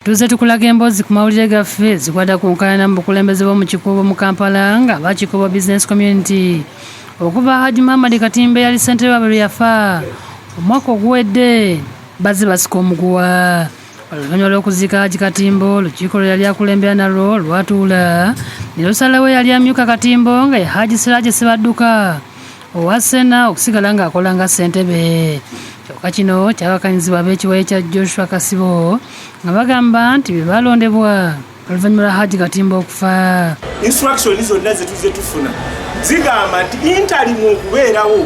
Tuze tukulaga emboozi ku mawulire gaffe zikwata ku nkaayana mu bukulembeze bw'omu Kikuubo mu Kampala nga aba Kikuubo Business Community okuva Haji Muhammad Katimba yali ssentebe waabwe lwe yafa omwaka oguwedde bazze basika omuguwa. Oluvannyuma lw'okuziika Haji Katimba olukiiko lwe yali akulembera nalwo lwatuula ne lusalawo yali amyuka Katimba nga ye Haji Siraje Ssebadduka owa Sena okusigala ng'akola nga ssentebe. Kyokka kino kyawakanyizibwa ab'ekiwayi kya Joshua Kasibo nga bagamba nti bye balondebwa oluvannyuma lwa Haji Katimba okufa. Instruction zonna ze tuze tufuna zigamba nti intalimu okubeerawo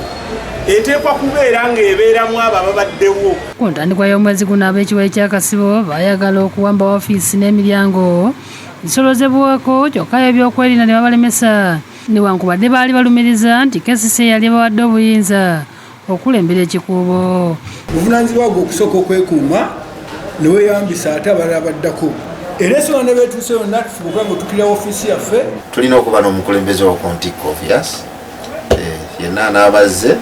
eteekwa kubeera ng'ebeeramu abo ababaddewo. Ku ntandikwa y'omwezi guno ab'ekiwayi kya Kasibo baayagala okuwamba ofiisi n'emiryango bisolozebwako, kyokka ebyokwerinda ne babalemesa newankubadde baali balumiriza nti KCCA yali bawadde obuyinza okulembera ekikuubo. Buvunaanyizibwa bwo okusooka okwekuuma ne weeyambisa ate abalala baddako. Era ensonga ne beetuuse yonna tufubuka ng'otukirira ofiisi yaffe. Tulina okuba n'omukulembeze wa Kontikko obvious. Yenna anaabazze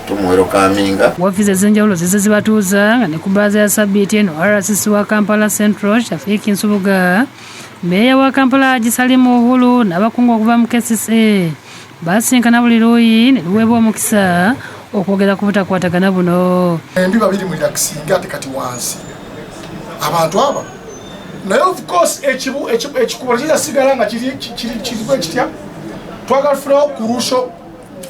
tumuwero kaaminga. Woofiisi ez'enjawulo zizze zibatuuza nga ne ku bbaaza ya Sabbiiti eno RCC wa Kampala Central Shafiiki Nsubuga, Mmeeya wa Kampala Haji Salimu Uhuru n'abakungu okuva mu KCCA baasinkana buli luuyi ne luweebwa omukisa okwogera ku butakwatagana buno. Embiba biri mu Lyakisinga ate kati wansi abantu aba naye of course ekikubo kizasigala nga kiriko ekitya twagala tufunawo crucial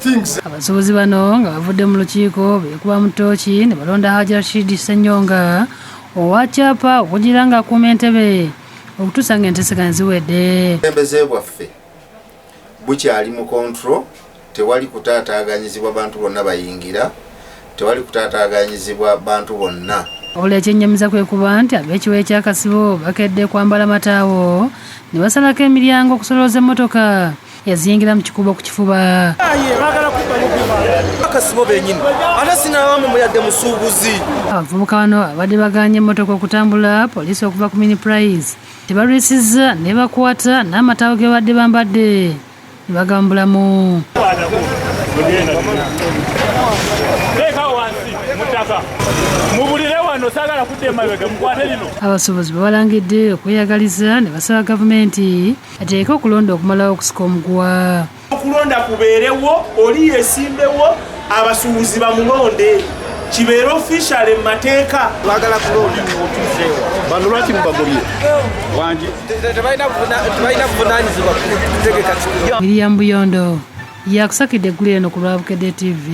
things. Abasuubuzi bano nga bavudde mu lukiiko beekuba mu ttooki ne balonda Haji Rashid Ssenyonga owa Kyapa okugira ng'akuuma entebe okutuusa ng'enteeseganya ziwedde. Obukulembeze bwaffe bukyali mu control, tewali kutaataaganyizibwa bantu bonna bayingira, tewali kutaataaganyizibwa bantu bonna. Wabula ekyennyamiza kwe kuba nti ab'ekiwayi kya Kasibo bakedde kwambala mataawo ne basalako emiryango okusolooza emmotoka yaziyingira mu kikuubo ku kifuba. Kasibo bennyini ate sinaabamu muyadde musuubuzi. Abavubuka bano abadde baganye emmotoka okutambula, poliisi okuva ku Mini Prize tebalwisizza ne bakwata n'amataawo ge badde bambadde ne bagambulamu. Abasuubuzi babalangidde okweyagaliza ne basaba gavumenti ateeke okulonda okumalawo okusika omuguwa. Okulonda kubeerewo, oli yeesimbewo, abasuubuzi bamulonde kibeere official mu mateeka. Twagala kulonda otuuseewo. Bano lwaki mubagobye? Wangi tebalina buvunaanyizibwa kutegeka kikuubo. Miriam Buyondo yakusakidde eggulu eno ku Lwabukedde TV.